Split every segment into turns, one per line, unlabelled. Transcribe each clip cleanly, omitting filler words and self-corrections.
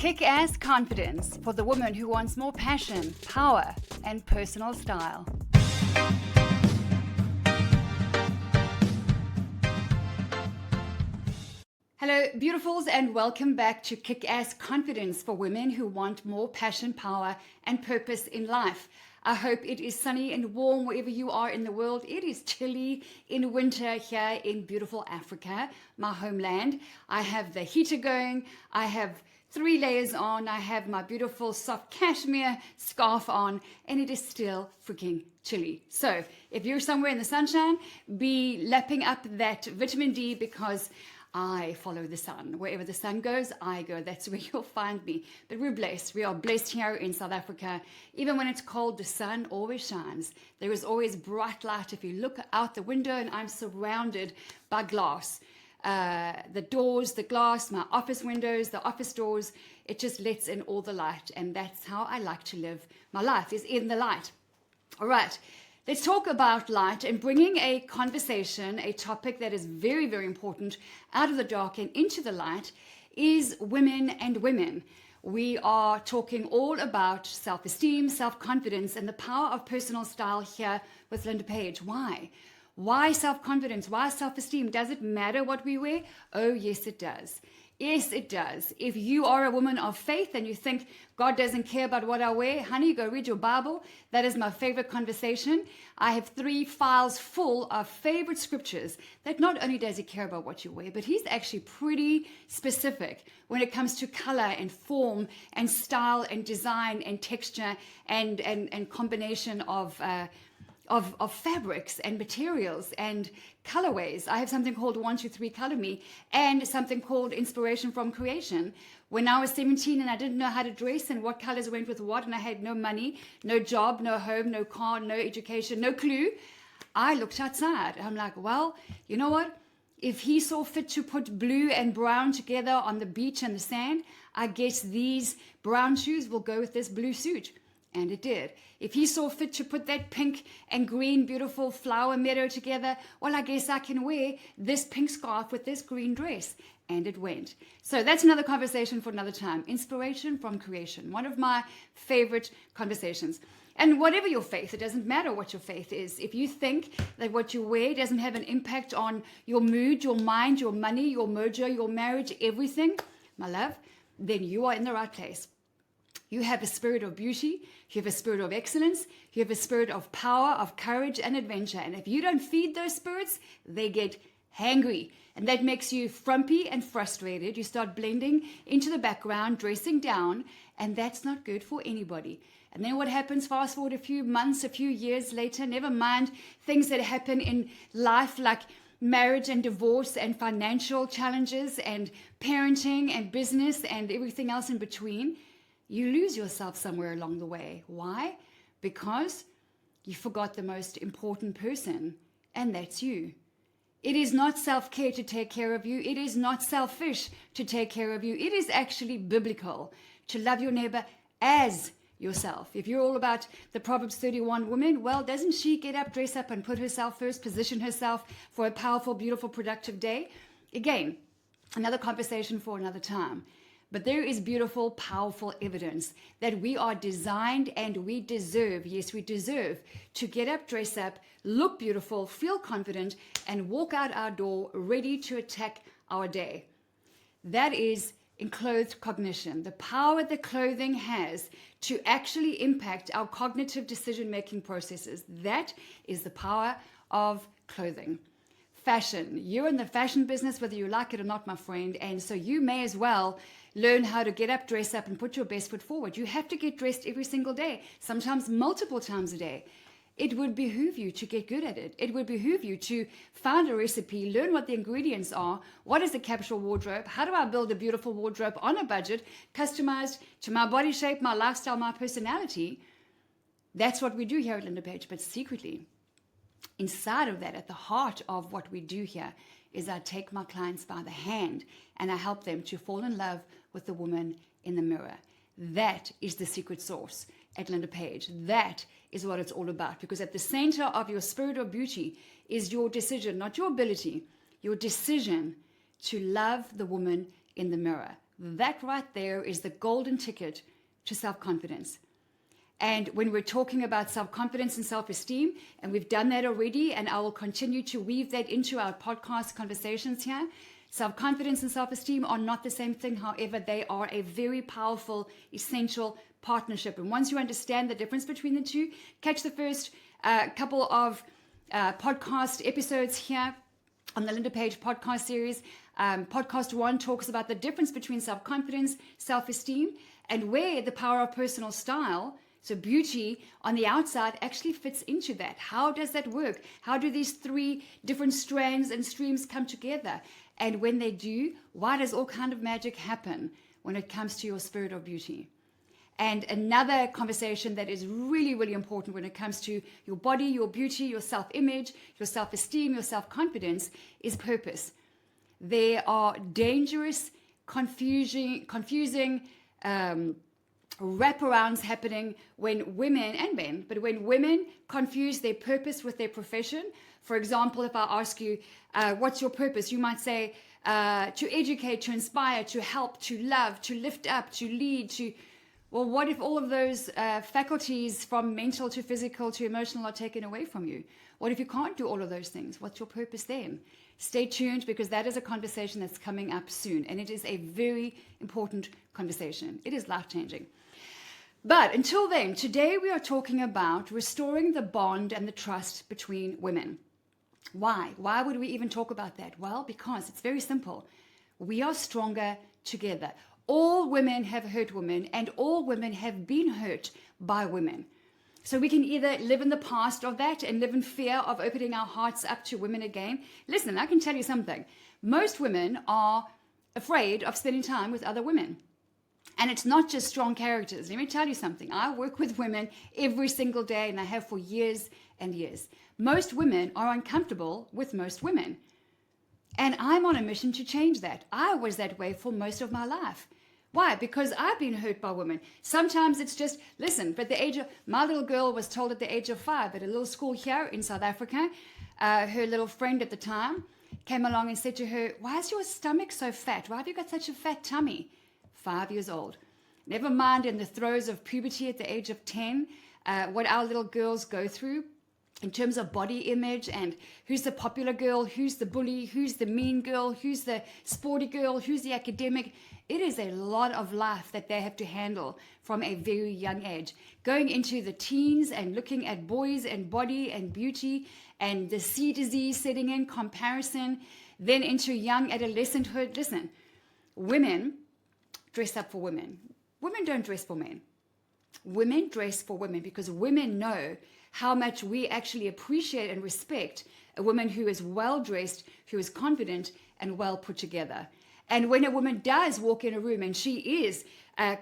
Kick-ass confidence for the woman who wants more passion, power, and personal style. Hello, beautifuls, and welcome back to Kick-ass confidence for women who want more passion, power, and purpose in life. I hope it is sunny and warm wherever you are in the world. It is chilly in winter here in beautiful Africa, my homeland. I have the heater going. I have 3 layers on. I have my beautiful soft cashmere scarf on, and it is still freaking chilly. So if you're somewhere in the sunshine, be lapping up that vitamin D, because I follow the sun. Wherever the sun goes, I go. That's where you'll find me. But we're blessed. We are blessed here in South Africa. Even when it's cold, the sun always shines. There is always bright light. If you look out the window, and I'm surrounded by glass. The doors, the glass, my office windows, the office doors, it just lets in all the light. And that's how I like to live my life, is in the light. All right. Let's talk about light and bringing a conversation, a topic that is very, very important, out of the dark and into the light, is women and women. We are talking all about self-esteem, self-confidence, and the power of personal style here with Linda Page. Why? Why self-confidence? Why self-esteem? Does it matter what we wear? Oh, yes, it does. Yes, it does. If you are a woman of faith and you think God doesn't care about what I wear, honey, go read your Bible. That is my favorite conversation. I have 3 files full of favorite scriptures that not only does he care about what you wear, but he's actually pretty specific when it comes to color and form and style and design and texture and combination of fabrics and materials and colorways. I have something called 1, 2, 3 Color Me, and something called Inspiration from Creation. When I was 17 and I didn't know how to dress and what colors went with what, and I had no money, no job, no home, no car, no education, no clue, I looked outside. I'm like, well, you know what? If he saw fit to put blue and brown together on the beach and the sand, I guess these brown shoes will go with this blue suit. And it did. If he saw fit to put that pink and green beautiful flower meadow together, well, I guess I can wear this pink scarf with this green dress. And it went. So that's another conversation for another time. Inspiration from creation. One of my favorite conversations. And whatever your faith, it doesn't matter what your faith is. If you think that what you wear doesn't have an impact on your mood, your mind, your money, your mojo, your marriage, everything, my love, then you are in the right place. You have a spirit of beauty, you have a spirit of excellence, you have a spirit of power, of courage, and adventure. And if you don't feed those spirits, they get hangry. And that makes you frumpy and frustrated. You start blending into the background, dressing down, and that's not good for anybody. And then what happens, fast forward a few months, a few years later, never mind things that happen in life like marriage and divorce and financial challenges and parenting and business and everything else in between. You lose yourself somewhere along the way. Why? Because you forgot the most important person, and that's you. It is not self-care to take care of you. It is not selfish to take care of you. It is actually biblical to love your neighbor as yourself. If you're all about the Proverbs 31 woman, well, doesn't she get up, dress up, and put herself first, position herself for a powerful, beautiful, productive day? Again, another conversation for another time. But there is beautiful, powerful evidence that we are designed and we deserve, yes, we deserve to get up, dress up, look beautiful, feel confident, and walk out our door ready to attack our day. That is enclothed cognition, the power that clothing has to actually impact our cognitive decision-making processes. That is the power of clothing. Fashion. You're in the fashion business, whether you like it or not, my friend, and so you may as well learn how to get up, dress up, and put your best foot forward. You have to get dressed every single day, sometimes multiple times a day. It would behoove you to get good at it. It would behoove you to find a recipe, learn what the ingredients are, what is a capsule wardrobe, how do I build a beautiful wardrobe on a budget, customized to my body shape, my lifestyle, my personality. That's what we do here at Linda Page, but secretly, inside of that, at the heart of what we do here, is I take my clients by the hand and I help them to fall in love with the woman in the mirror. That is the secret sauce at Linda Page. That is what it's all about, because at the center of your spirit of beauty is your decision, not your ability, your decision to love the woman in the mirror. That right there is the golden ticket to self-confidence. And when we're talking about self-confidence and self-esteem, and we've done that already, and I will continue to weave that into our podcast conversations here, self-confidence and self-esteem are not the same thing. However, they are a very powerful, essential partnership. And once you understand the difference between the two, catch the first couple of podcast episodes here on the Linda Page podcast series. Podcast 1 talks about the difference between self-confidence, self-esteem, and where the power of personal style, so beauty on the outside, actually fits into that. How does that work? How do these 3 different strands and streams come together? And when they do, why does all kind of magic happen when it comes to your spirit of beauty? And another conversation that is really, really important when it comes to your body, your beauty, your self-image, your self-esteem, your self-confidence is purpose. There are dangerous, confusing wraparounds happening when women and men, but when women confuse their purpose with their profession. For example, if I ask you, what's your purpose? You might say, to educate, to inspire, to help, to love, to lift up, to lead, to... Well, what if all of those faculties from mental to physical to emotional are taken away from you? What if you can't do all of those things? What's your purpose then? Stay tuned, because that is a conversation that's coming up soon. And it is a very important conversation. It is life-changing. But until then, today we are talking about restoring the bond and the trust between women. Why? Why would we even talk about that? Well, because it's very simple. We are stronger together. All women have hurt women, and all women have been hurt by women. So we can either live in the past of that and live in fear of opening our hearts up to women again. Listen, I can tell you something. Most women are afraid of spending time with other women. And it's not just strong characters. Let me tell you something. I work with women every single day, and I have for years and years. Most women are uncomfortable with most women. And I'm on a mission to change that. I was that way for most of my life. Why? Because I've been hurt by women. Sometimes it's just, listen, but the age of, my little girl was told at the age of 5 at a little school here in South Africa, her little friend at the time came along and said to her, why is your stomach so fat? Why have you got such a fat tummy? 5 years old. Never mind in the throes of puberty at the age of 10, what our little girls go through in terms of body image and who's the popular girl, who's the bully, who's the mean girl, who's the sporty girl, who's the academic. It is a lot of life that they have to handle from a very young age. Going into the teens and looking at boys and body and beauty and the C disease setting in, comparison, then into young adolescenthood. Listen, women dress up for women. Women don't dress for men. Women dress for women because women know how much we actually appreciate and respect a woman who is well-dressed, who is confident and well put together. And when a woman does walk in a room and she is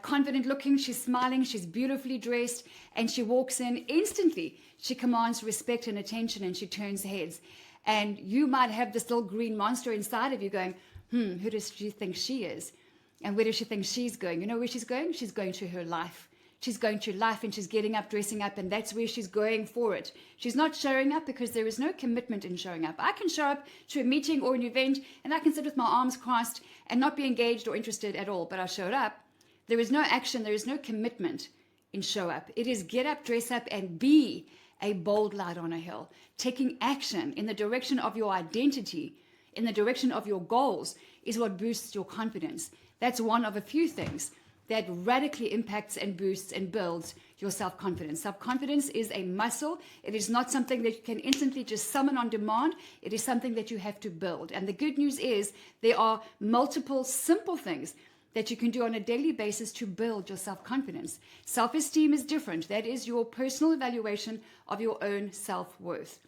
confident looking, she's smiling, she's beautifully dressed, and she walks in, instantly she commands respect and attention and she turns heads. And you might have this little green monster inside of you going, who does she think she is? And where does she think she's going? You know where she's going? She's going to her life. She's going to life and she's getting up, dressing up, and that's where she's going for it. She's not showing up because there is no commitment in showing up. I can show up to a meeting or an event and I can sit with my arms crossed and not be engaged or interested at all, but I showed up. There is no action, there is no commitment in show up. It is get up, dress up, and be a bold light on a hill. Taking action in the direction of your identity, in the direction of your goals, is what boosts your confidence. That's one of a few things that radically impacts and boosts and builds your self-confidence. Self-confidence is a muscle. It is not something that you can instantly just summon on demand. It is something that you have to build. And the good news is there are multiple simple things that you can do on a daily basis to build your self-confidence. Self-esteem is different. That is your personal evaluation of your own self-worth.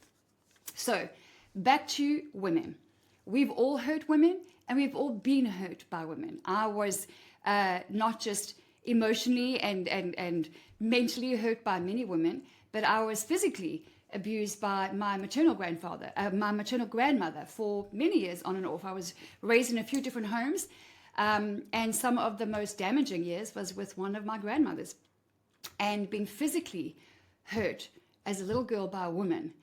So back to women. We've all hurt women and we've all been hurt by women. I was not just emotionally and mentally hurt by many women, but I was physically abused by my maternal grandmother for many years on and off. I was raised in a few different homes, and some of the most damaging years was with one of my grandmothers. And being physically hurt as a little girl by a woman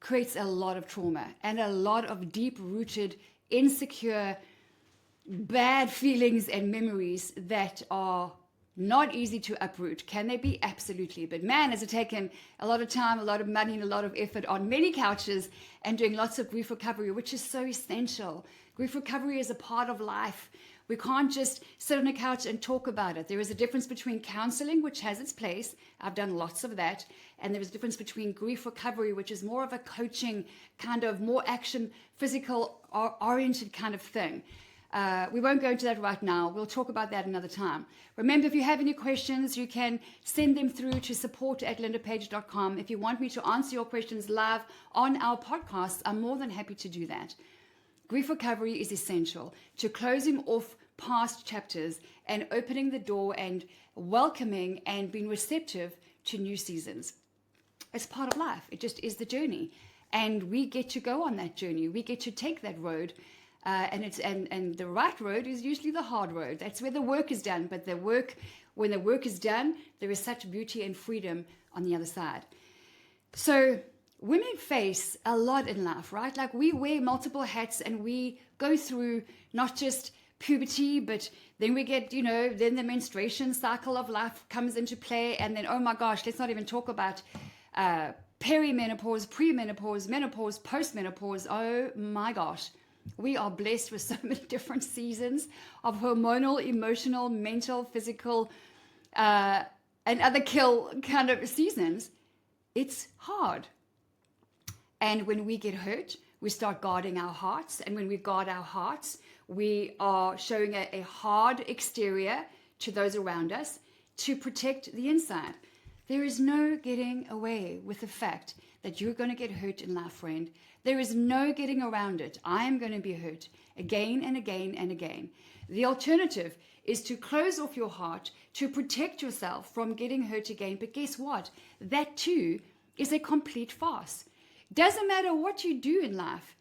creates a lot of trauma and a lot of deep-rooted, insecure bad feelings and memories that are not easy to uproot. Can they be? Absolutely. But man, has it taken a lot of time, a lot of money, and a lot of effort on many couches and doing lots of grief recovery, which is so essential. Grief recovery is a part of life. We can't just sit on a couch and talk about it. There is a difference between counseling, which has its place. I've done lots of that. And there is a difference between grief recovery, which is more of a coaching, kind of more action, physical oriented kind of thing. We won't go into that right now. We'll talk about that another time. Remember, if you have any questions, you can send them through to support@lindapage.com. If you want me to answer your questions live on our podcast, I'm more than happy to do that. Grief recovery is essential to closing off past chapters and opening the door and welcoming and being receptive to new seasons. It's part of life. It just is the journey. And we get to go on that journey. We get to take that road. And the right road is usually the hard road. That's where the work is done. But when the work is done, there is such beauty and freedom on the other side. So women face a lot in life, right? Like we wear multiple hats and we go through not just puberty, but then we get, then the menstruation cycle of life comes into play. And then, oh my gosh, let's not even talk about perimenopause, premenopause, menopause, postmenopause. Oh my gosh. We are blessed with so many different seasons of hormonal, emotional, mental, physical, and other kill kind of seasons. It's hard. And when we get hurt, we start guarding our hearts. And when we guard our hearts, we are showing a hard exterior to those around us to protect the inside. There is no getting away with the fact that you're going to get hurt in life, friend. There is no getting around it. I am going to be hurt again and again and again. The alternative is to close off your heart to protect yourself from getting hurt again. But guess what? That too is a complete farce. Doesn't matter what you do in life.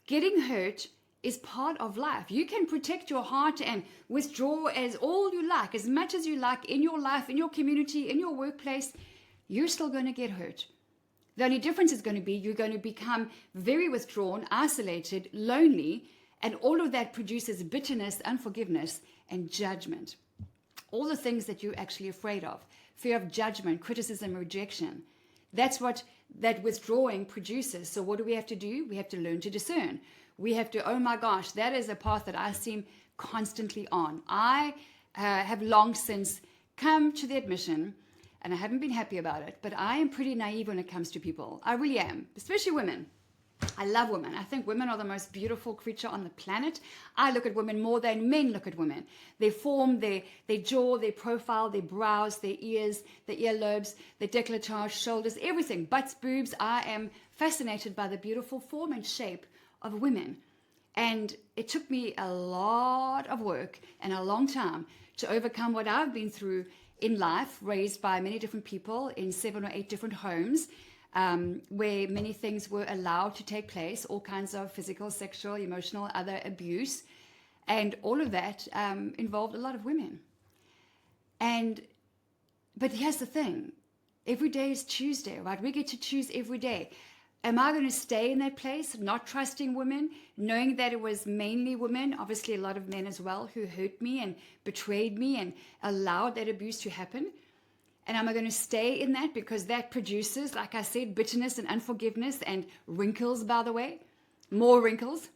Getting hurt is part of life. You can protect your heart and withdraw as all you like, as much as you like in your life, in your community, in your workplace. You're still going to get hurt. The only difference is going to be you're going to become very withdrawn, isolated, lonely, and all of that produces bitterness, unforgiveness, and judgment. All the things that you're actually afraid of. Fear of judgment, criticism, rejection. That's what that withdrawing produces. So what do we have to do? We have to learn to discern. We have to, oh my gosh, that is a path that I seem constantly on. I have long since come to the admission, and I haven't been happy about it, but I am pretty naive when it comes to people. I really am, especially women. I love women. I think women are the most beautiful creature on the planet. I look at women more than men look at women. Their form, their jaw, their profile, their brows, their ears, their earlobes, their décolletage, shoulders, everything. Butts, boobs. I am fascinated by the beautiful form and shape of women. And it took me a lot of work and a long time to overcome what I've been through in life, raised by many different people in 7 or 8 different homes, where many things were allowed to take place, all kinds of physical, sexual, emotional, other abuse. And all of that involved a lot of women. But here's the thing. Every day is Tuesday, right? We get to choose every day. Am I going to stay in that place, not trusting women, knowing that it was mainly women, obviously a lot of men as well, who hurt me and betrayed me and allowed that abuse to happen? And am I going to stay in that because that produces, like I said, bitterness and unforgiveness and wrinkles, by the way, more wrinkles?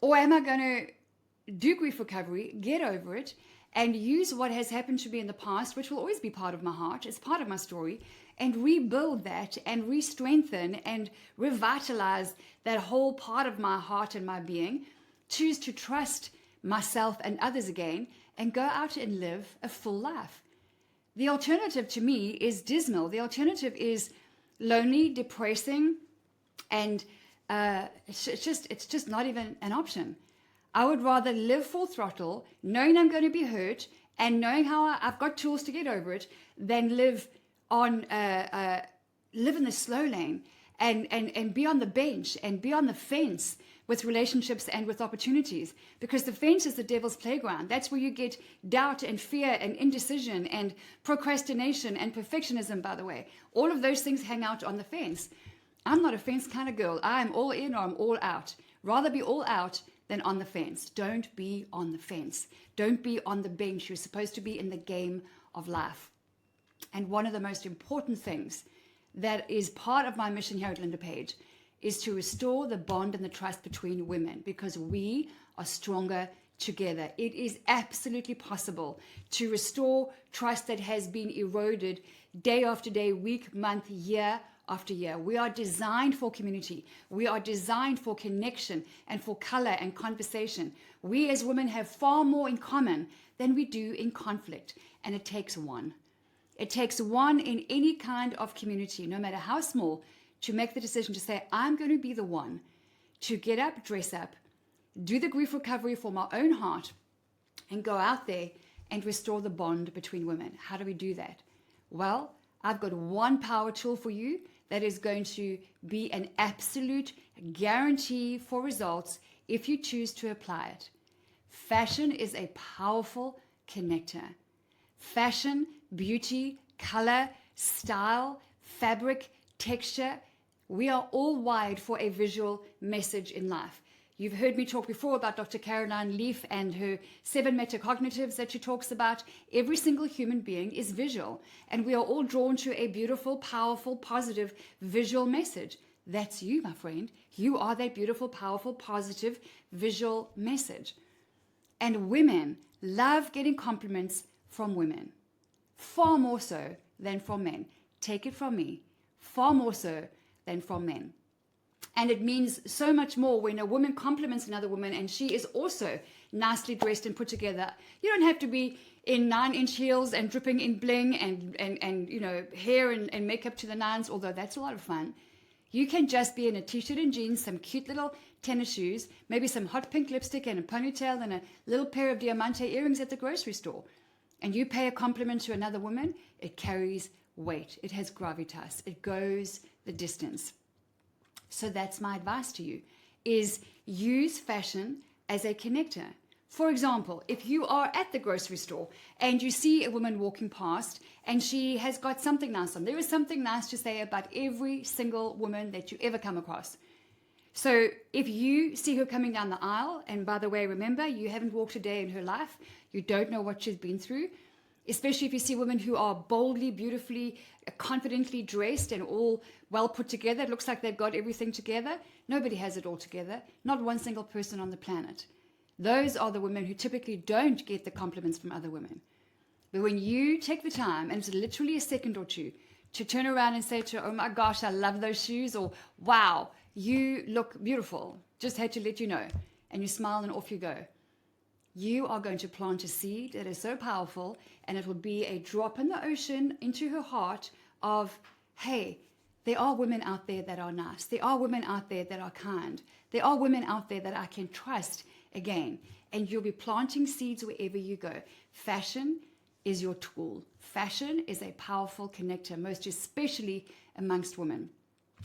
Or am I going to do grief recovery, get over it, and use what has happened to me in the past, which will always be part of my heart, it's part of my story, and rebuild that and re-strengthen and revitalize that whole part of my heart and my being, choose to trust myself and others again, and go out and live a full life? The alternative to me is dismal. The alternative is lonely, depressing, and it's just not even an option. I would rather live full throttle, knowing I'm going to be hurt and knowing how I've got tools to get over it, than live in the slow lane and be on the bench and be on the fence with relationships and with opportunities, because the fence is the devil's playground. That's where you get doubt and fear and indecision and procrastination and perfectionism, by the way. All of those things hang out on the fence. I'm not a fence kind of girl. I'm all in or I'm all out. Rather be all out than on the fence. Don't be on the fence. Don't be on the bench. You're supposed to be in the game of life. And one of the most important things that is part of my mission here at Linda Page is to restore the bond and the trust between women, because we are stronger together. It is absolutely possible to restore trust that has been eroded day after day, week, month, year after year. We are designed for community. We are designed for connection and for color and conversation. We as women have far more in common than we do in conflict, and it takes one. It takes one in any kind of community, no matter how small, to make the decision to say, I'm going to be the one to get up, dress up, do the grief recovery for my own heart, and go out there and restore the bond between women. How do we do that? Well, I've got one power tool for you that is going to be an absolute guarantee for results if you choose to apply it. Fashion is a powerful connector. Fashion, beauty, color, style, fabric, texture, we are all wired for a visual message in life. You've heard me talk before about Dr. Caroline Leaf and her 7 metacognitives that she talks about. Every single human being is visual, and we are all drawn to a beautiful, powerful, positive visual message. That's you, my friend. You are that beautiful, powerful, positive visual message. And women love getting compliments from women, far more so than from men. Take it from me, far more so than from men. And it means so much more when a woman compliments another woman and she is also nicely dressed and put together. You don't have to be in 9-inch heels and dripping in bling and you know, hair and makeup to the nines, although that's a lot of fun. You can just be in a t-shirt and jeans, some cute little tennis shoes, maybe some hot pink lipstick and a ponytail and a little pair of diamante earrings at the grocery store. And you pay a compliment to another woman, it carries weight. It has gravitas. It goes the distance. So that's my advice to you, is use fashion as a connector. For example, if you are at the grocery store and you see a woman walking past and she has got something nice on, there is something nice to say about every single woman that you ever come across. So if you see her coming down the aisle, and by the way, remember, you haven't walked a day in her life, you don't know what she's been through, especially if you see women who are boldly, beautifully, confidently dressed and all well put together. It looks like they've got everything together. Nobody has it all together. Not one single person on the planet. Those are the women who typically don't get the compliments from other women. But when you take the time, and it's literally a second or two, to turn around and say to her, oh my gosh, I love those shoes, or wow, you look beautiful, just had to let you know, and you smile and off you go. You are going to plant a seed that is so powerful, and it will be a drop in the ocean into her heart of, hey, there are women out there that are nice. There are women out there that are kind. There are women out there that I can trust again. And you'll be planting seeds wherever you go. Fashion is your tool. Fashion is a powerful connector, most especially amongst women.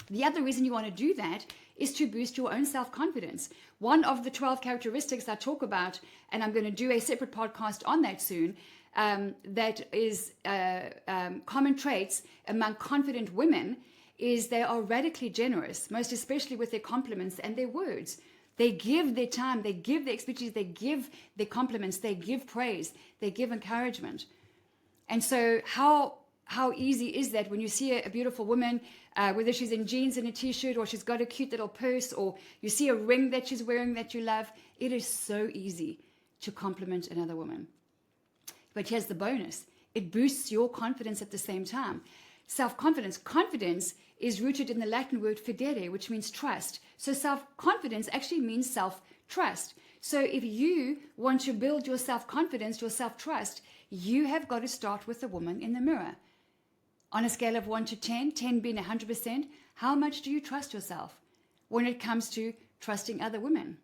The other reason you want to do that is to boost your own self-confidence. One of the 12 characteristics I talk about, and I'm going to do a separate podcast on that soon, that is common traits among confident women, is they are radically generous, most especially with their compliments and their words. They give their time, they give their expertise, they give their compliments, they give praise, they give encouragement. And so how easy is that when you see a beautiful woman, whether she's in jeans and a t-shirt, or she's got a cute little purse, or you see a ring that she's wearing that you love, it is so easy to compliment another woman. But here's the bonus. It boosts your confidence at the same time. Self-confidence. Confidence is rooted in the Latin word fidere, which means trust. So self-confidence actually means self-trust. So if you want to build your self-confidence, your self-trust, you have got to start with the woman in the mirror. On a scale of 1 to 10, 10 being 100%, how much do you trust yourself when it comes to trusting other women?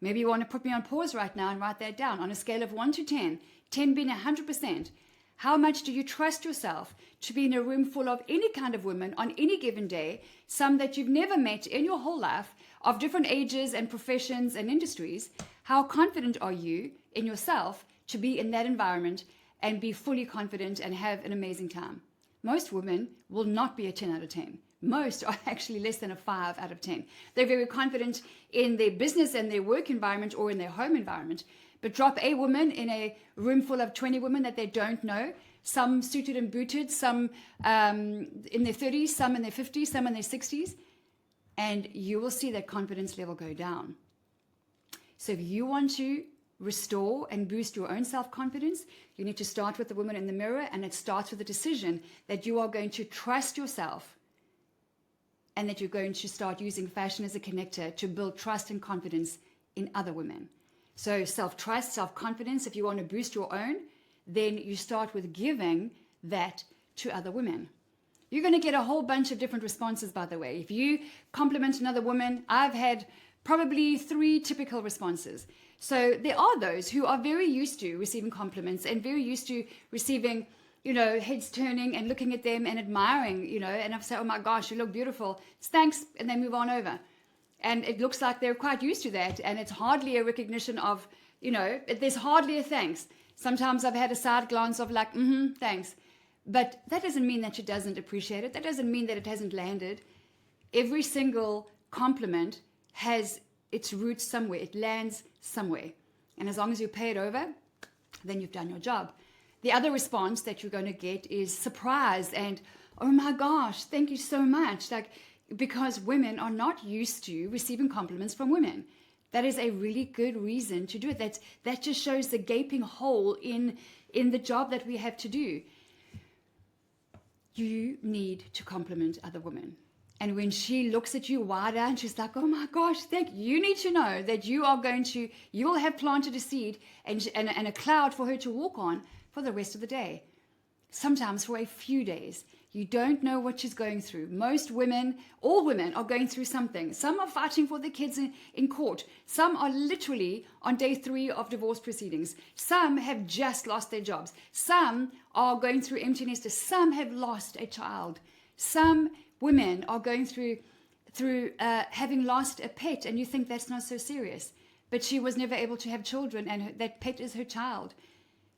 Maybe you want to put me on pause right now and write that down. On a scale of 1 to 10, 10 being 100%, how much do you trust yourself to be in a room full of any kind of women on any given day, some that you've never met in your whole life, of different ages and professions and industries? How confident are you in yourself to be in that environment and be fully confident and have an amazing time? most women will not be a 10 out of 10. Most are actually less than a 5 out of 10. They're very confident in their business and their work environment or in their home environment. But drop a woman in a room full of 20 women that they don't know, some suited and booted, some in their 30s, some in their 50s, some in their 60s, and you will see that confidence level go down. So if you want to restore and boost your own self-confidence, you need to start with the woman in the mirror, and it starts with the decision that you are going to trust yourself and that you're going to start using fashion as a connector to build trust and confidence in other women. So self-trust, self-confidence, if you want to boost your own, then you start with giving that to other women. You're going to get a whole bunch of different responses, by the way. If you compliment another woman, I've had probably 3 typical responses. So there are those who are very used to receiving compliments and very used to receiving, heads turning and looking at them and admiring, and I say, oh my gosh, you look beautiful. Thanks. And they move on over. And it looks like they're quite used to that. And it's hardly a recognition of, there's hardly a thanks. Sometimes I've had a side glance of like, thanks. But that doesn't mean that she doesn't appreciate it. That doesn't mean that it hasn't landed. Every single compliment has its roots somewhere. It lands somewhere. And as long as you pay it over, then you've done your job. The other response that you're going to get is surprise and, oh my gosh, thank you so much. Because women are not used to receiving compliments from women. That is a really good reason to do it. That just shows the gaping hole in the job that we have to do. You need to compliment other women. And when she looks at you wide eyed and she's like, oh my gosh, you need to know that you will have planted a seed and a cloud for her to walk on for the rest of the day. Sometimes for a few days. You don't know what she's going through. Most women, all women are going through something. Some are fighting for their kids in court. Some are literally on day 3 of divorce proceedings. Some have just lost their jobs. Some are going through empty nesters. Some have lost a child. Some women are going through having lost a pet, and you think that's not so serious. But she was never able to have children, and that pet is her child.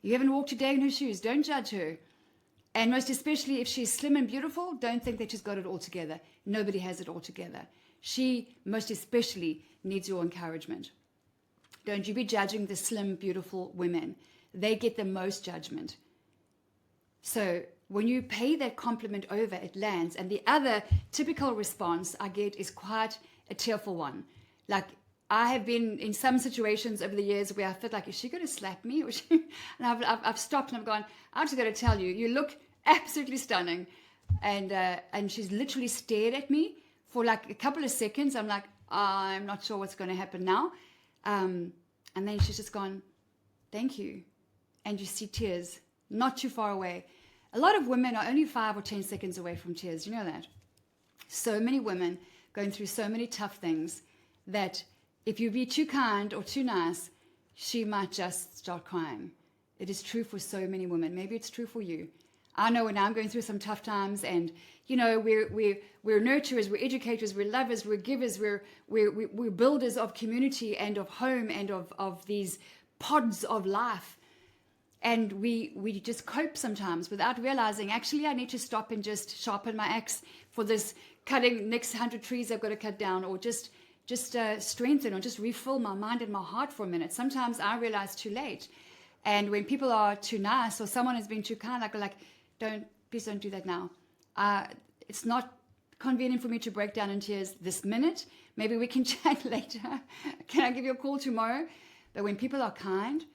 You haven't walked a day in her shoes. Don't judge her. And most especially if she's slim and beautiful, don't think that she's got it all together. Nobody has it all together. She most especially needs your encouragement. Don't you be judging the slim, beautiful women. They get the most judgment. So when you pay that compliment over, it lands. And the other typical response I get is quite a tearful one. Like, I have been in some situations over the years where I felt like, is she going to slap me? And I've stopped and I've gone, I'm just going to tell you, you look absolutely stunning. And she's literally stared at me for like a couple of seconds. I'm like, I'm not sure what's going to happen now. And then she's just gone, thank you. And you see tears not too far away. A lot of women are only 5 or 10 seconds away from tears. You know that? So many women going through so many tough things that if you be too kind or too nice, she might just start crying. It is true for so many women. Maybe it's true for you. I know when I'm going through some tough times, and we're nurturers, we're educators, we're lovers, we're givers, we're builders of community and of home and of these pods of life. And we just cope sometimes without realizing, actually, I need to stop and just sharpen my axe for this cutting next 100 trees I've got to cut down, or just strengthen or just refill my mind and my heart for a minute. Sometimes I realize too late. And when people are too nice or someone has been too kind, I go like, please don't do that now. It's not convenient for me to break down in tears this minute. Maybe we can chat later. Can I give you a call tomorrow? But when people are kind,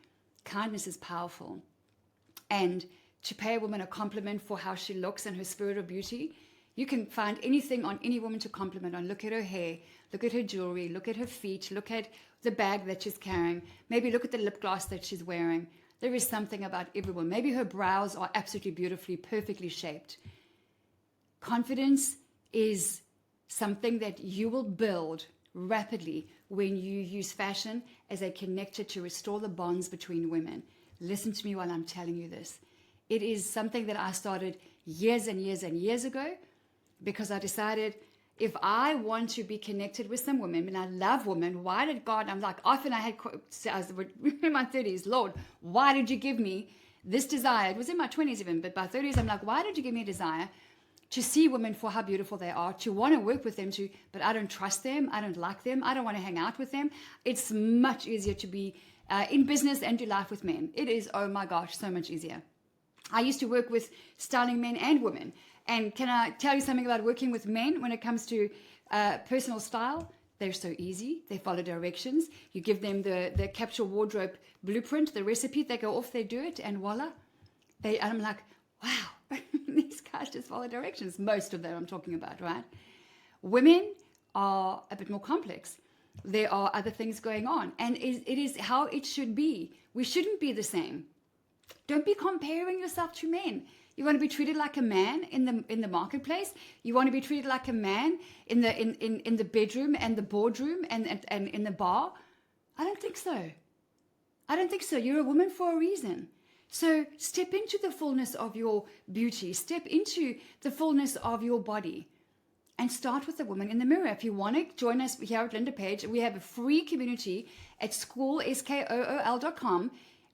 kindness is powerful. And to pay a woman a compliment for how she looks and her spirit of beauty, you can find anything on any woman to compliment on. Look at her hair, look at her jewelry, look at her feet, look at the bag that she's carrying, maybe look at the lip gloss that she's wearing. There is something about everyone. Maybe her brows are absolutely beautifully, perfectly shaped. Confidence is something that you will build rapidly when you use fashion as a connector to restore the bonds between women. Listen to me while I'm telling you this. It is something that I started years and years and years ago, because I decided if I want to be connected with some women, and I love women, why did God, I'm like, often I was in my 30s, Lord, why did you give me this desire, it was in my 20s even, but by 30s, I'm like, why did you give me a desire to see women for how beautiful they are, to want to work with them, but I don't trust them, I don't like them, I don't want to hang out with them. It's much easier to be in business and do life with men. It is, oh my gosh, so much easier. I used to work with styling men and women. And can I tell you something about working with men when it comes to personal style? They're so easy. They follow directions. You give them the capsule wardrobe blueprint, the recipe, they go off, they do it, and voila. I'm like, wow, these guys just follow directions. Most of them I'm talking about, right? Women are a bit more complex. There are other things going on. And it is how it should be. We shouldn't be the same. Don't be comparing yourself to men. You want to be treated like a man in the marketplace. You want to be treated like a man in the bedroom and the boardroom and in the bar. I don't think so. I don't think so. You're a woman for a reason. So step into the fullness of your beauty. Step into the fullness of your body. And start with the woman in the mirror. If you want to join us here at Linda Page, we have a free community at school.com.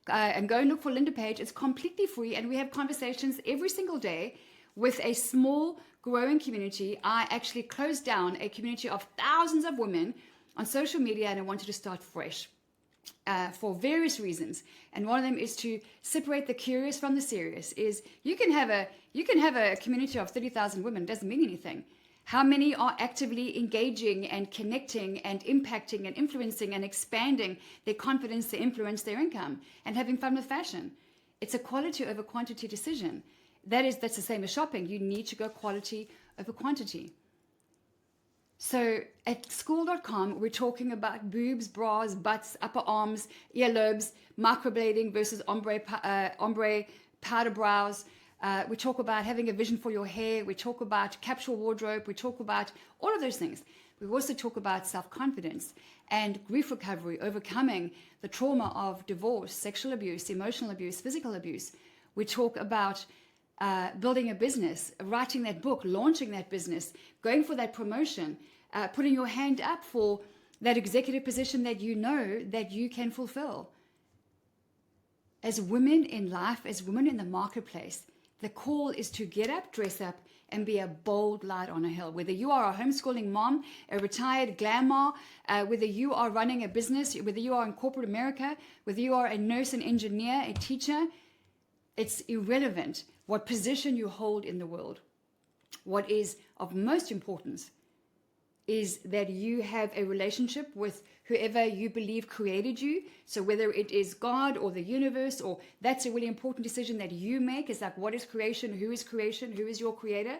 And go and look for Linda Page. It's completely free, and we have conversations every single day with a small, growing community. I actually closed down a community of thousands of women on social media, and I wanted to start fresh for various reasons. And one of them is to separate the curious from the serious. Is you can have a community of 30,000 women. It doesn't mean anything. How many are actively engaging and connecting and impacting and influencing and expanding their confidence, their influence, their income, and having fun with fashion? It's a quality over quantity decision. That's the same as shopping. You need to go quality over quantity. So at school.com, we're talking about boobs, bras, butts, upper arms, earlobes, microblading versus ombre powder brows. We talk about having a vision for your hair. We talk about capsule wardrobe. We talk about all of those things. We also talk about self-confidence and grief recovery, overcoming the trauma of divorce, sexual abuse, emotional abuse, physical abuse. We talk about building a business, writing that book, launching that business, going for that promotion, putting your hand up for that executive position that you know that you can fulfill. As women in life, as women in the marketplace, the call is to get up, dress up, and be a bold light on a hill. Whether you are a homeschooling mom, a retired glamour, whether you are running a business, whether you are in corporate America, whether you are a nurse, an engineer, a teacher, it's irrelevant what position you hold in the world. What is of most importance is that you have a relationship with whoever you believe created you. So whether it is God or the universe, or that's a really important decision that you make. Is like, what is creation? Who is your creator?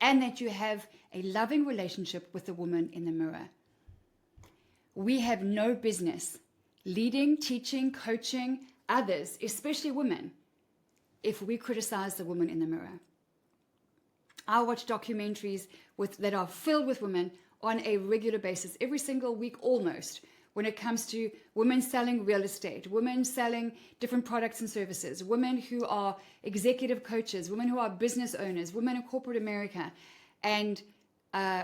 And that you have a loving relationship with the woman in the mirror. We have no business leading, teaching, coaching others, especially women, if we criticize the woman in the mirror. I watch documentaries that are filled with women on a regular basis, every single week almost, when it comes to women selling real estate, women selling different products and services, women who are executive coaches, women who are business owners, women in corporate America, and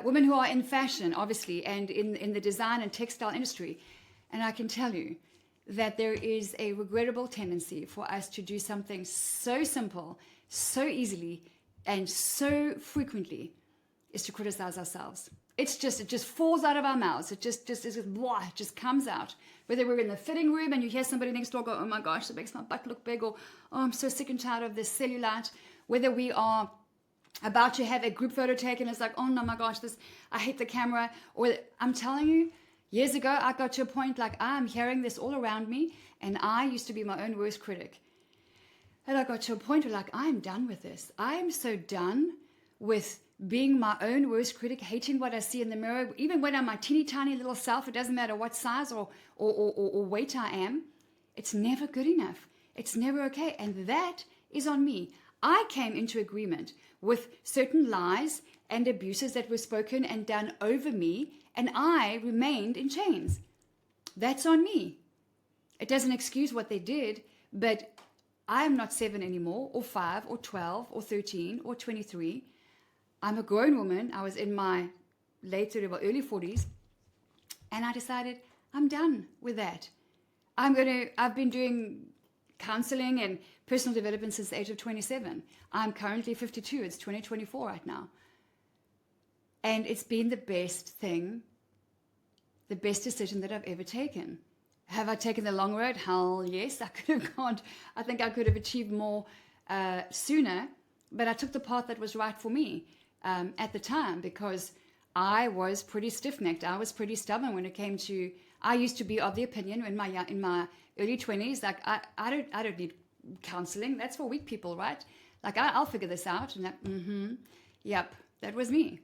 women who are in fashion, obviously, and in the design and textile industry. And I can tell you that there is a regrettable tendency for us to do something so simple, so easily, and so frequently, is to criticize ourselves. It just falls out of our mouths. It just comes out. Whether we're in the fitting room and you hear somebody next door go, oh my gosh, that makes my butt look big, or oh, I'm so sick and tired of this cellulite. Whether we are about to have a group photo taken, it's like, oh no, my gosh, I hate the camera. Or I'm telling you, years ago, I got to a point like I'm hearing this all around me, and I used to be my own worst critic. And I got to a point where like, I'm done with this. I am so done with being my own worst critic, hating what I see in the mirror. Even when I'm my teeny tiny little self, it doesn't matter what size or weight I am. It's never good enough. It's never okay. And that is on me. I came into agreement with certain lies and abuses that were spoken and done over me, and I remained in chains. That's on me. It doesn't excuse what they did, but I am not 7 anymore, or 5, or 12, or 13, or 23. I'm a grown woman. I was in my late 30s or early 40s, and I decided I'm done with that. I've been doing counseling and personal development since the age of 27. I'm currently 52. It's 2024 right now. And it's been the best thing, the best decision that I've ever taken. Have I taken the long road? Hell yes, I could have gone. I think I could have achieved more sooner, but I took the path that was right for me at the time, because I was pretty stiff-necked. I was pretty stubborn when it came to, I used to be of the opinion in my early 20s, like I don't need counseling. That's for weak people, right? Like I'll figure this out. And yep, that was me.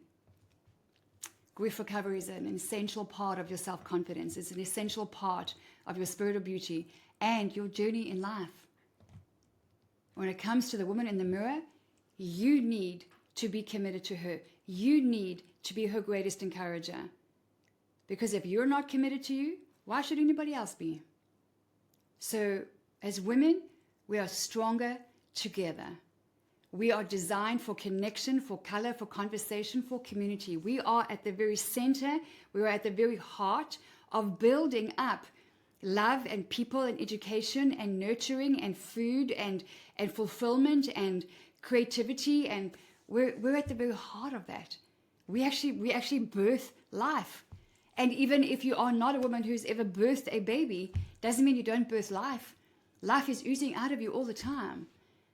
Grief recovery is an essential part of your self-confidence. It's an essential part of your spirit of beauty and your journey in life. When it comes to the woman in the mirror, you need to be committed to her. You need to be her greatest encourager. Because if you're not committed to you, why should anybody else be? So as women, we are stronger together. We are designed for connection, for color, for conversation, for community. We are at the very center, we are at the very heart of building up love and people and education and nurturing and food and fulfillment and creativity. And we're at the very heart of that. We actually birth life. And even if you are not a woman who's ever birthed a baby, doesn't mean you don't birth life. Life is oozing out of you all the time.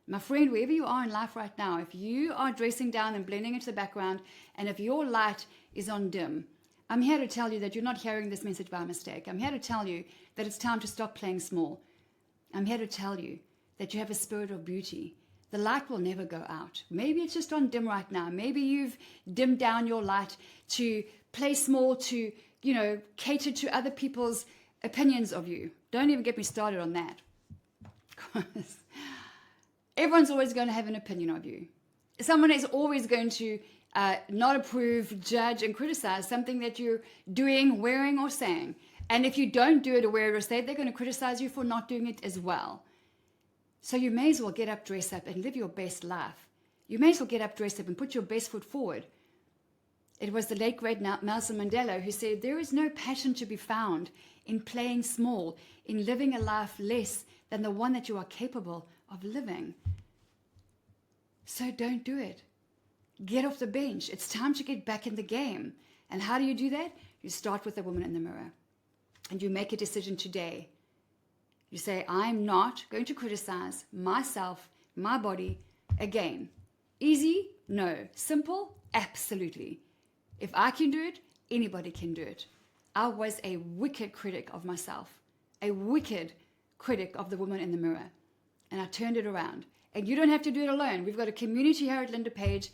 My friend, wherever you are in life right now, if you are dressing down and blending into the background, and if your light is on dim, I'm here to tell you that you're not hearing this message by mistake. I'm here to tell you that it's time to stop playing small. I'm here to tell you that you have a spirit of beauty. The light will never go out. Maybe it's just on dim right now. Maybe you've dimmed down your light to play small, to, cater to other people's opinions of you. Don't even get me started on that. Because everyone's always going to have an opinion of you. Someone is always going to not approve, judge, and criticize something that you're doing, wearing, or saying. And if you don't do it or wear it or say it, they're going to criticize you for not doing it as well. So you may as well get up, dress up, and live your best life. You may as well get up, dress up, and put your best foot forward. It was the late, great Nelson Mandela who said, there is no passion to be found in playing small, in living a life less than the one that you are capable of living. So don't do it. Get off the bench. It's time to get back in the game. And how do you do that? You start with the woman in the mirror. And you make a decision today. You say, I'm not going to criticize myself, my body, again. Easy? No. Simple? Absolutely. If I can do it, anybody can do it. I was a wicked critic of myself. A wicked critic of the woman in the mirror. And I turned it around. And you don't have to do it alone. We've got a community here at Linda Page.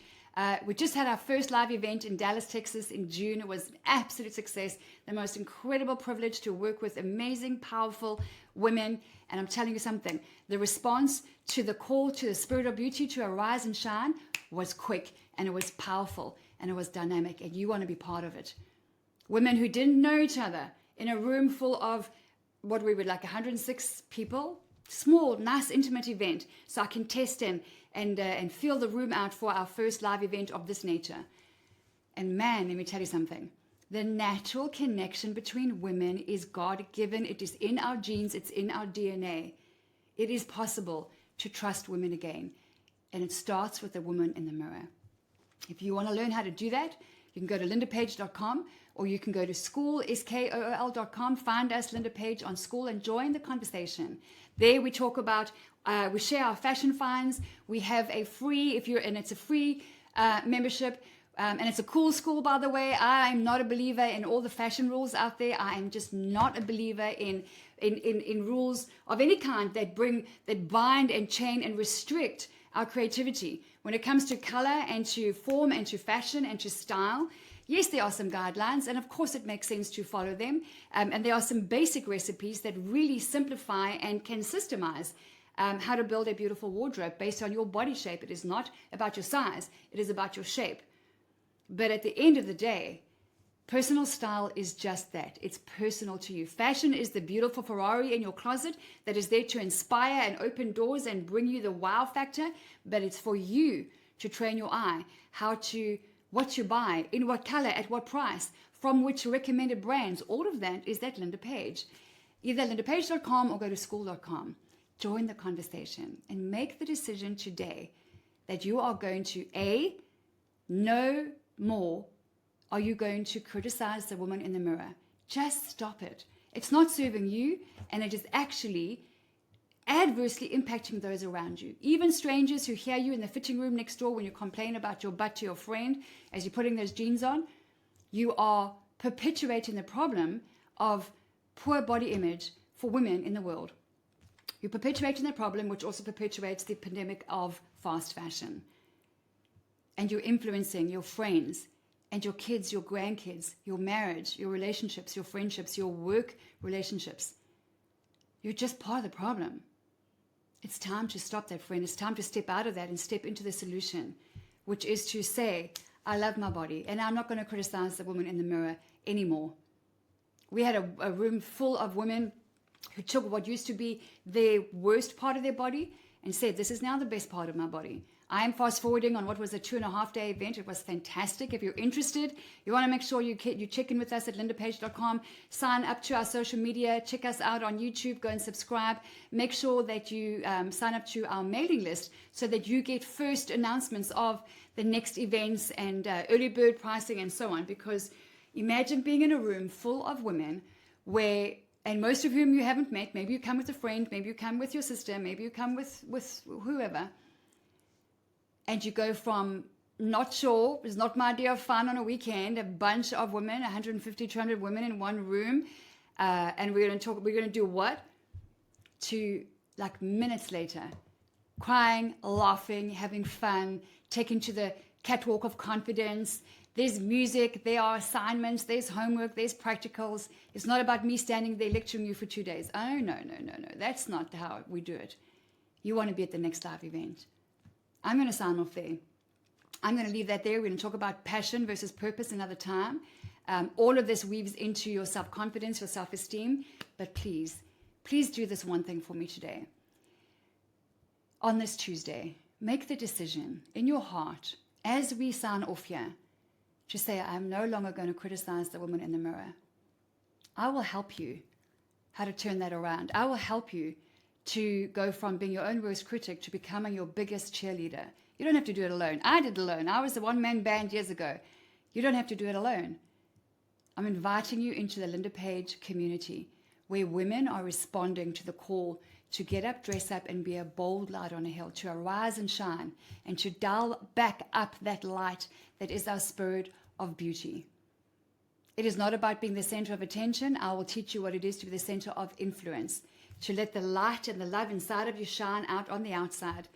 We just had our first live event in Dallas, Texas in June. It was an absolute success. The most incredible privilege to work with amazing, powerful women. And I'm telling you something, the response to the call to the spirit of beauty to arise and shine was quick, and it was powerful, and it was dynamic, and you want to be part of it. Women who didn't know each other in a room full of what we would like 106 people, small, nice, intimate event, so I can test and feel the room out for our first live event of this nature. And man, let me tell you something. The natural connection between women is God-given. It is in our genes. It's in our DNA. It is possible to trust women again. And it starts with the woman in the mirror. If you want to learn how to do that, you can go to lindapage.com, or you can go to school.com, find us, Linda Page, on School, and join the conversation. There we talk about, we share our fashion finds. We have a free, it's a free membership. And it's a cool school, by the way. I am not a believer in all the fashion rules out there. I am just not a believer in rules of any kind that bind and chain and restrict our creativity. When it comes to color and to form and to fashion and to style, yes, there are some guidelines, and of course it makes sense to follow them. And there are some basic recipes that really simplify and can systemize how to build a beautiful wardrobe based on your body shape. It is not about your size. It is about your shape. But at the end of the day, personal style is just that. It's personal to you. Fashion is the beautiful Ferrari in your closet that is there to inspire and open doors and bring you the wow factor. But it's for you to train your eye what you buy, in what color, at what price, from which recommended brands. All of that is at Linda Page. Either lindapage.com or go to school.com. join the conversation and make the decision today that you are going to no more are you going to criticize the woman in the mirror. Just stop it. It's not serving you, and it is actually adversely impacting those around you. Even strangers who hear you in the fitting room next door when you complain about your butt to your friend as you're putting those jeans on, you are perpetuating the problem of poor body image for women in the world. You're perpetuating the problem, which also perpetuates the pandemic of fast fashion. And you're influencing your friends and your kids, your grandkids, your marriage, your relationships, your friendships, your work relationships. You're just part of the problem. It's time to stop that, friend. It's time to step out of that and step into the solution, which is to say, I love my body, and I'm not going to criticize the woman in the mirror anymore. We had a room full of women who took what used to be their worst part of their body and said, this is now the best part of my body. I am fast forwarding on what was a 2.5-day event. It was fantastic. If you're interested, you want to make sure you check in with us at lindapage.com. Sign up to our social media. Check us out on YouTube. Go and subscribe. Make sure that you sign up to our mailing list so that you get first announcements of the next events and early bird pricing and so on. Because imagine being in a room full of women where, and most of whom you haven't met, maybe you come with a friend, maybe you come with your sister, maybe you come with whoever, and you go from not sure, it's not my idea of fun on a weekend, a bunch of women, 150, 200 women in one room, and we're going to do what? To like minutes later, crying, laughing, having fun, taking to the catwalk of confidence. There's music, there are assignments, there's homework, there's practicals. It's not about me standing there lecturing you for 2 days. Oh, no. That's not how we do it. You want to be at the next live event. I'm going to sign off there. I'm going to leave that there. We're going to talk about passion versus purpose another time. All of this weaves into your self-confidence, your self-esteem. But please do this one thing for me today. On this Tuesday, make the decision in your heart as we sign off here to say, I'm no longer going to criticize the woman in the mirror. I will help you how to turn that around. I will help you to go from being your own worst critic to becoming your biggest cheerleader. You don't have to do it alone. I did it alone. I was a one-man band years ago. You don't have to do it alone. I'm inviting you into the Linda Page community where women are responding to the call to get up, dress up, and be a bold light on a hill, to arise and shine, and to dial back up that light that is our spirit of beauty. It is not about being the center of attention. I will teach you what it is to be the center of influence, to let the light and the love inside of you shine out on the outside.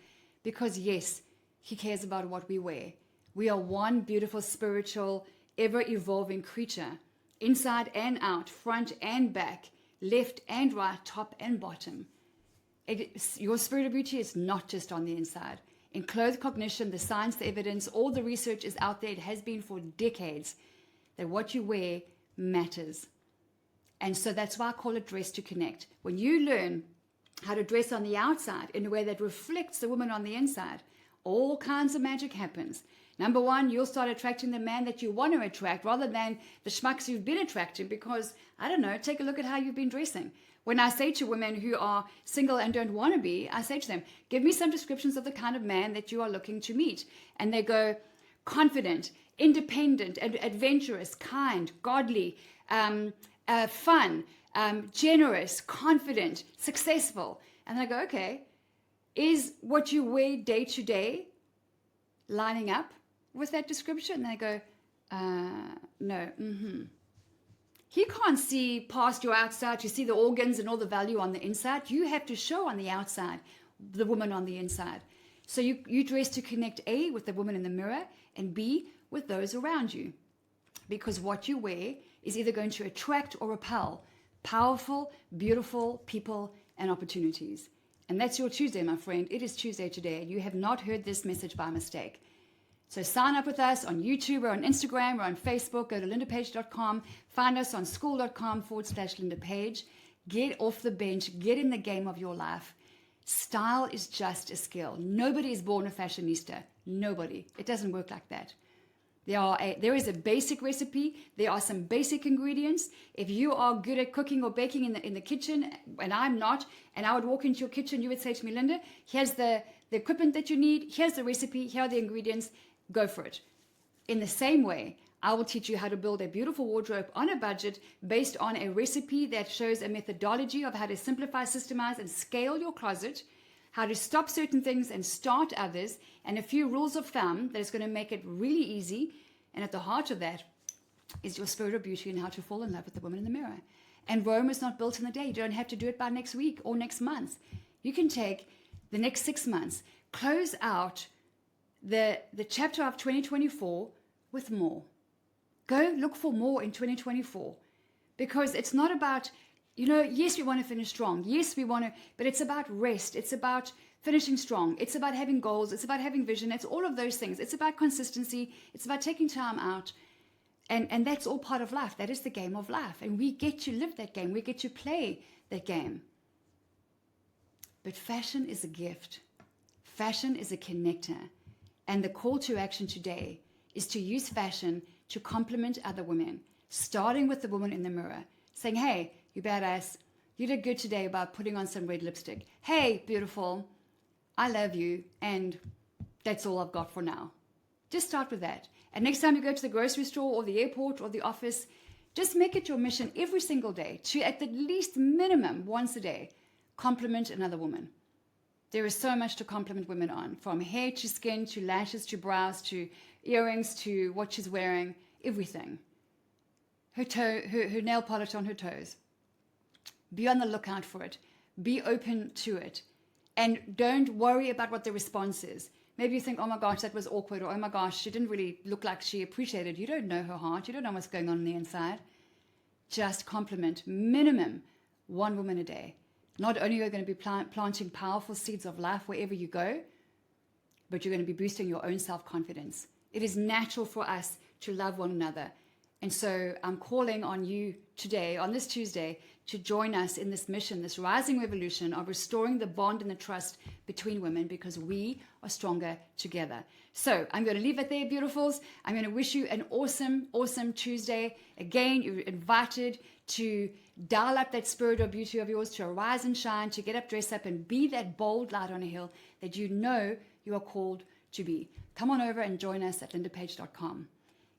Because yes, he cares about what we wear. We are one beautiful, spiritual, ever-evolving creature, inside and out, front and back, left and right, top and bottom. Your spirit of beauty is not just on the inside. In clothed cognition, the science, the evidence, all the research is out there. It has been for decades that what you wear matters. And so that's why I call it Dress to Connect. When you learn how to dress on the outside in a way that reflects the woman on the inside, all kinds of magic happens. Number one, you'll start attracting the man that you want to attract rather than the schmucks you've been attracting because, I don't know, take a look at how you've been dressing. When I say to women who are single and don't want to be, I say to them, give me some descriptions of the kind of man that you are looking to meet. And they go, confident, independent, adventurous, kind, godly, fun, generous, confident, successful. And I go, okay, is what you wear day to day lining up with that description? And they go, no. He can't see past your outside to see the organs and all the value on the inside. You have to show on the outside the woman on the inside. So you dress to connect A, with the woman in the mirror, and B, with those around you. Because what you wear is either going to attract or repel powerful, beautiful people and opportunities. And that's your Tuesday, my friend. It is Tuesday today. You have not heard this message by mistake. So sign up with us on YouTube or on Instagram or on Facebook. Go to lindapage.com. Find us on school.com/LindaPage. Get off the bench. Get in the game of your life. Style is just a skill. Nobody is born a fashionista. Nobody. It doesn't work like that. There is a basic recipe. There are some basic ingredients. If you are good at cooking or baking in the kitchen, and I'm not, and I would walk into your kitchen, you would say to me, Linda, here's the equipment that you need. Here's the recipe. Here are the ingredients. Go for it. In the same way, I will teach you how to build a beautiful wardrobe on a budget based on a recipe that shows a methodology of how to simplify, systemize, and scale your closet, how to stop certain things and start others, and a few rules of thumb that is going to make it really easy. And at the heart of that is your spirit of beauty and how to fall in love with the woman in the mirror. And Rome is not built in a day. You don't have to do it by next week or next month. You can take the next 6 months, close out the chapter of 2024 with more. Go look for more in 2024, because it's not about, yes, we want to finish strong. Yes, we want to, but it's about rest. It's about finishing strong. It's about having goals. It's about having vision. It's all of those things. It's about consistency. It's about taking time out. And that's all part of life. That is the game of life. And we get to live that game. We get to play that game. But fashion is a gift. Fashion is a connector. And the call to action today is to use fashion to complement other women, starting with the woman in the mirror, saying, hey, you badass, you did good today about putting on some red lipstick. Hey, beautiful, I love you, and that's all I've got for now. Just start with that. And next time you go to the grocery store or the airport or the office, just make it your mission every single day to, at the least minimum once a day, compliment another woman. There is so much to compliment women on, from hair to skin to lashes to brows to earrings to what she's wearing, everything. Her nail polish on her toes. Be on the lookout for it. Be open to it. And don't worry about what the response is. Maybe you think, oh my gosh, that was awkward, or oh my gosh, she didn't really look like she appreciated. You don't know her heart. You don't know what's going on the inside. Just compliment minimum one woman a day. Not only are you going to be planting powerful seeds of life wherever you go, but you're going to be boosting your own self-confidence. It is natural for us to love one another. And so I'm calling on you today, on this Tuesday, to join us in this mission, this rising revolution of restoring the bond and the trust between women, because we are stronger together. So I'm going to leave it there, beautifuls. I'm going to wish you an awesome, awesome Tuesday. Again, you're invited to dial up that spirit of beauty of yours, to arise and shine, to get up, dress up, and be that bold light on a hill that you know you are called to be. Come on over and join us at lindapage.com.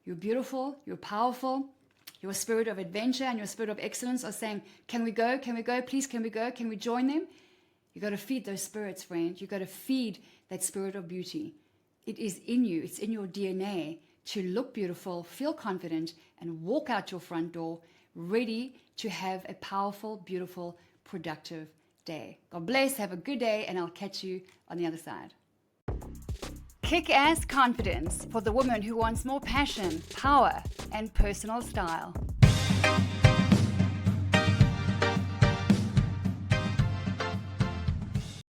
You're beautiful, you're powerful. Your spirit of adventure and your spirit of excellence are saying, can we go? Can we go? Please, can we go? Can we join them? You got to feed those spirits, friend. You got to feed that spirit of beauty. It is in you. It's in your DNA to look beautiful, feel confident, and walk out your front door ready to have a powerful, beautiful, productive day. God bless. Have a good day, and I'll catch you on the other side. Kick-ass confidence for the woman who wants more passion, power, and personal style.